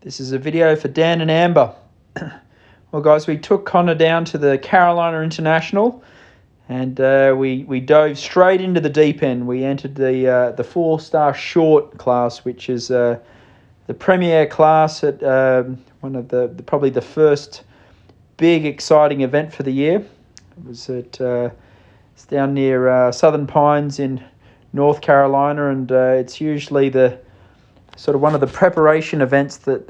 This is a video for Dan and Amber. Well, guys, we took Connor down to the Carolina International, and we dove straight into the deep end. We entered the 4-star short class, which is the premier class at one of the probably the first big exciting event for the year. It was at it's down near Southern Pines in North Carolina, and it's usually the sort of one of the preparation events that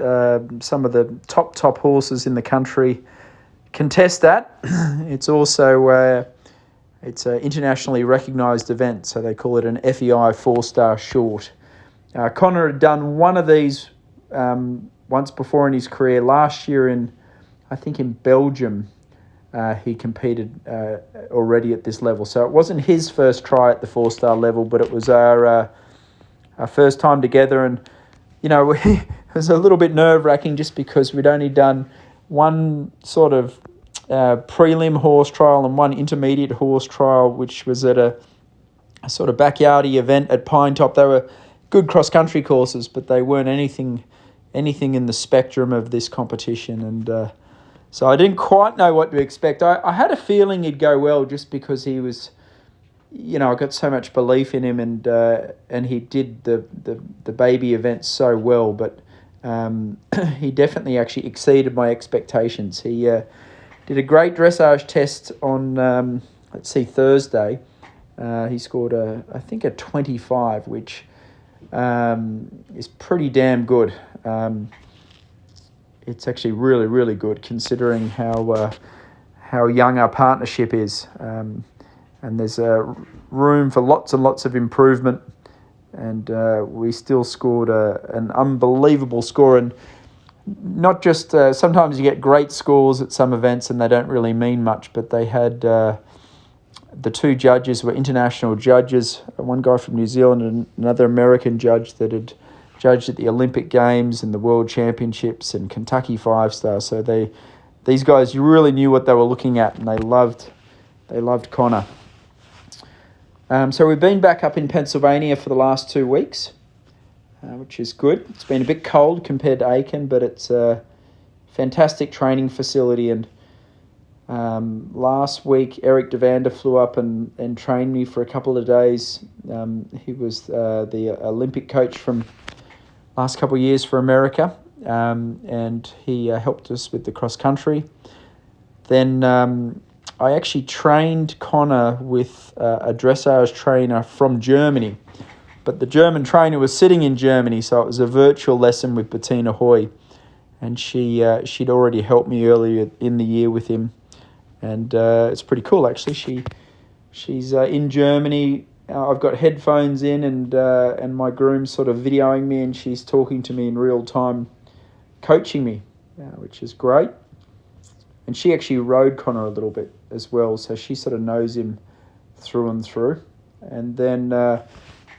some of the top horses in the country contest at. It's also it's an internationally recognised event, so they call it an FEI 4-star short. Connor had done one of these once before in his career. Last year in Belgium, he competed already at this level. So it wasn't his first try at the 4-star level, but it was our first time together, and it was a little bit nerve-wracking just because we'd only done one sort of prelim horse trial and one intermediate horse trial, which was at a sort of backyardy event at Pine Top. They were good cross-country courses, but they weren't anything in the spectrum of this competition, and so I didn't quite know what to expect. I had a feeling he'd go well just because he was, I got so much belief in him, and he did the baby events so well, but he definitely actually exceeded my expectations. He did a great dressage test on, Thursday. He scored a 25, which is pretty damn good. It's actually really, really good considering how young our partnership is. And there's room for lots and lots of improvement, and we still scored an unbelievable score. And not just sometimes you get great scores at some events and they don't really mean much, but they had the two judges were international judges, one guy from New Zealand and another American judge that had judged at the Olympic Games and the World Championships and Kentucky 5-star. So these guys really knew what they were looking at, and they loved Connor. So we've been back up in Pennsylvania for the last 2 weeks, which is good. It's been a bit cold compared to Aiken, but it's a fantastic training facility. And last week, Eric Devander flew up and trained me for a couple of days. He was the Olympic coach from last couple of years for America, and he helped us with the cross country. Then I actually trained Connor with a dressage trainer from Germany, but the German trainer was sitting in Germany, so it was a virtual lesson with Bettina Hoy, and she'd already helped me earlier in the year with him, and it's pretty cool actually. She's in Germany. I've got headphones in, and my groom's sort of videoing me, and she's talking to me in real time, coaching me, which is great. And she actually rode Connor a little bit as well, so she sort of knows him through and through. And then I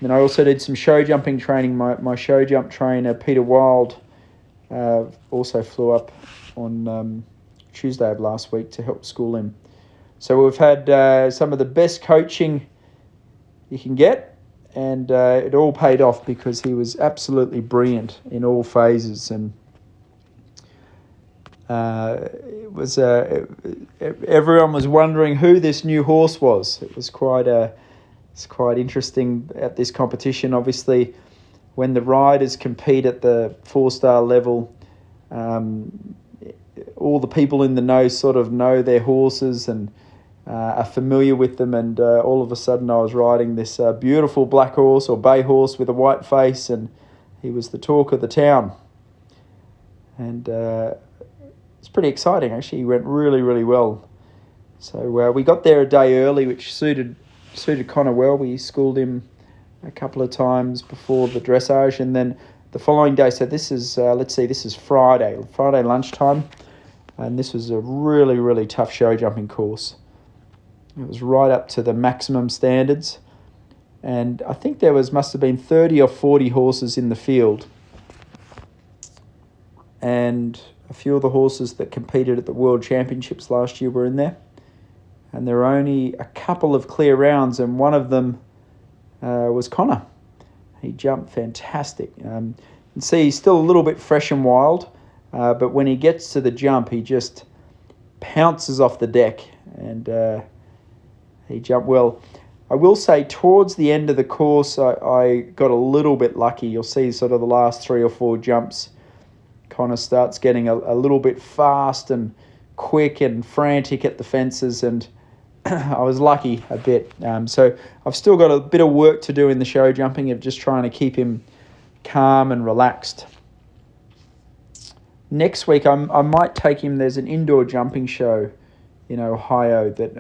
also did some show jumping training. My show jump trainer, Peter Wild, also flew up on Tuesday of last week to help school him. So we've had some of the best coaching you can get, and it all paid off because he was absolutely brilliant in all phases. And it was everyone was wondering who this new horse was. It was quite interesting at this competition. Obviously, when the riders compete at the 4-star level, all the people in the know sort of know their horses and are familiar with them. And all of a sudden, I was riding this beautiful black horse or bay horse with a white face, and he was the talk of the town. And it's pretty exciting, actually. He went really, really well. So we got there a day early, which suited Connor well. We schooled him a couple of times before the dressage, and then the following day. So this is Friday lunchtime, and this was a really, really tough show jumping course. It was right up to the maximum standards, and I think there must have been 30 or 40 horses in the field, and a few of the horses that competed at the World Championships last year were in there, and there were only a couple of clear rounds, and one of them was Connor. He jumped fantastic. You can see he's still a little bit fresh and wild, but when he gets to the jump, he just pounces off the deck, and he jumped well. I will say towards the end of the course, I got a little bit lucky. You'll see sort of the last 3 or 4 jumps, Connor starts getting a little bit fast and quick and frantic at the fences, and I was lucky a bit. So I've still got a bit of work to do in the show jumping of just trying to keep him calm and relaxed. Next week, I might take him. There's an indoor jumping show in Ohio that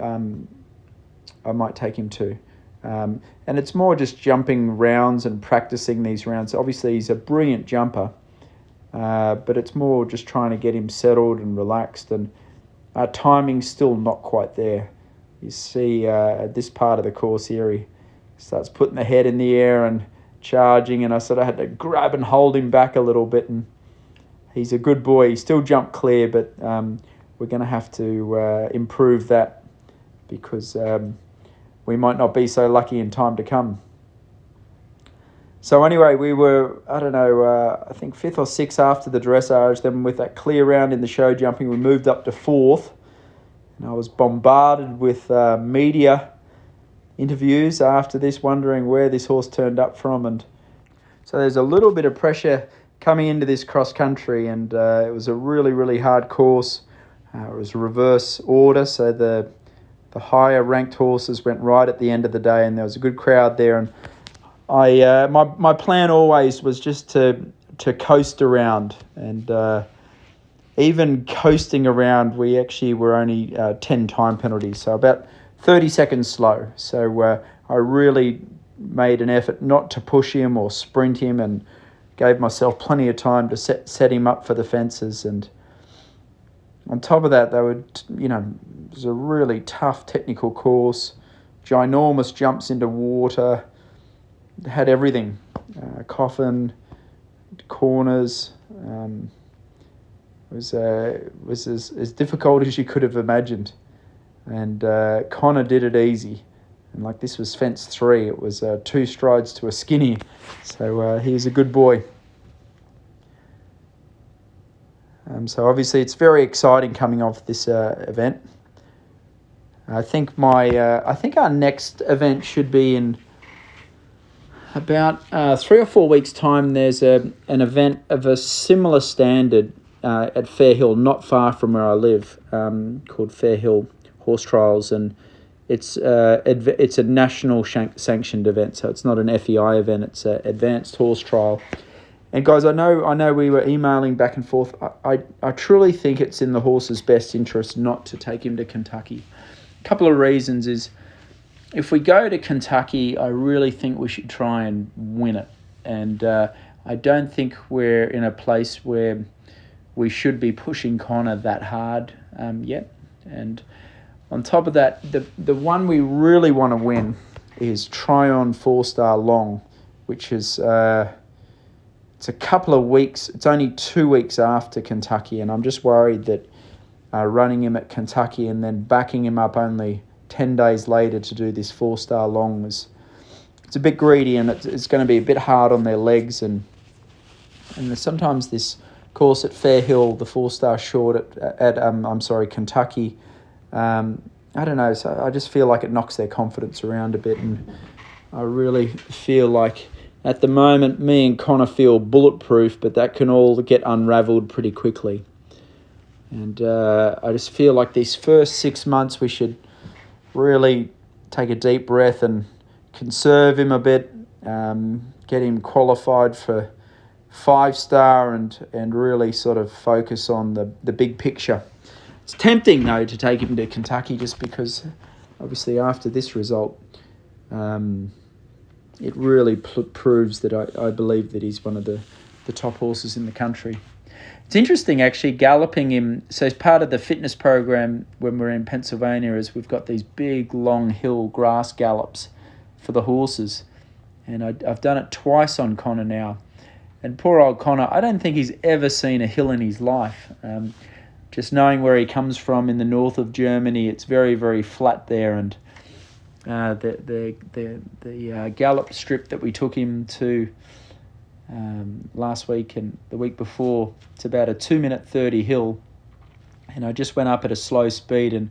I might take him to. And it's more just jumping rounds and practicing these rounds. Obviously, he's a brilliant jumper, but it's more just trying to get him settled and relaxed. And timing's still not quite there. You see at this part of the course here, he starts putting the head in the air and charging, and I sort of had to grab and hold him back a little bit, and he's a good boy. He still jumped clear, but we're going to have to improve that because we might not be so lucky in time to come. So anyway, we were, I think 5th or 6th after the dressage. Then with that clear round in the show jumping, we moved up to 4th. And I was bombarded with media interviews after this, wondering where this horse turned up from. And so there's a little bit of pressure coming into this cross country, and it was a really, really hard course. It was reverse order, so the higher ranked horses went right at the end of the day, and there was a good crowd there. And I my plan always was just to coast around, and even coasting around, we actually were only 10 time penalties, so about 30 seconds slow. So I really made an effort not to push him or sprint him, and gave myself plenty of time to set him up for the fences. And on top of that, it was a really tough technical course, ginormous jumps into water, had everything, coffin, corners. It was as difficult as you could have imagined. And Connor did it easy. And like this was fence 3, it was 2 strides to a skinny. So he was a good boy. So obviously it's very exciting coming off this event. I think our next event should be in about 3 or 4 weeks' time. There's an event of a similar standard at Fair Hill, not far from where I live, called Fair Hill Horse Trials, and it's a national sanctioned event, so it's not an FEI event. It's an advanced horse trial. And guys, I know we were emailing back and forth. I truly think it's in the horse's best interest not to take him to Kentucky. A couple of reasons is, if we go to Kentucky, I really think we should try and win it. And I don't think we're in a place where we should be pushing Connor that hard yet. And on top of that, the one we really want to win is Tryon 4-Star Long, which is it's a couple of weeks. It's only 2 weeks after Kentucky, and I'm just worried that running him at Kentucky and then backing him up only 10 days later to do this 4-Star Long it's a bit greedy, and it's going to be a bit hard on their legs. And sometimes this course at Fair Hill, the 4-Star Short at Kentucky, I don't know, so I just feel like it knocks their confidence around a bit, and I really feel like at the moment me and Connor feel bulletproof, but that can all get unravelled pretty quickly. And I just feel like these first 6 months we should really take a deep breath and conserve him a bit, get him qualified for 5-star and really sort of focus on the big picture. It's tempting, though, to take him to Kentucky just because, obviously, after this result, it really proves that I believe that he's one of the top horses in the country. It's interesting, actually, galloping him. So as part of the fitness program when we're in Pennsylvania is we've got these big, long hill grass gallops for the horses. And I've done it twice on Connor now. And poor old Connor, I don't think he's ever seen a hill in his life. Just knowing where he comes from in the north of Germany, it's very, very flat there. And the gallop strip that we took him to last week and the week before. It's about a 2-minute 30 hill, and I just went up at a slow speed, and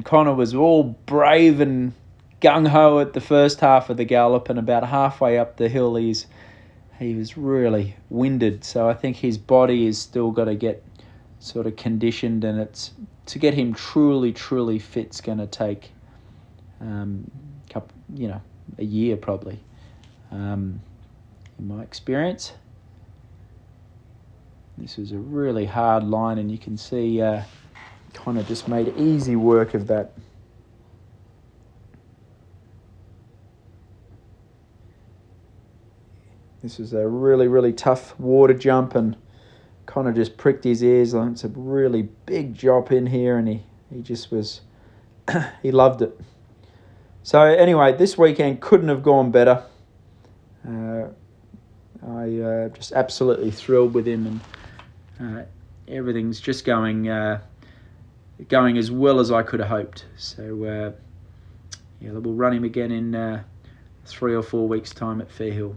Connor was all brave and gung-ho at the first half of the gallop, and about halfway up the hill he was really winded. So I think his body is still got to get sort of conditioned, and it's to get him truly fit's going to take a year probably, in my experience. This was a really hard line, and you can see Connor just made easy work of that. This was a really tough water jump, and Connor just pricked his ears. It's a really big drop in here, and he just was, he loved it. So anyway, this weekend couldn't have gone better. I just absolutely thrilled with him, and everything's just going as well as I could have hoped. So we'll run him again in 3 or 4 weeks' time at Fairhill.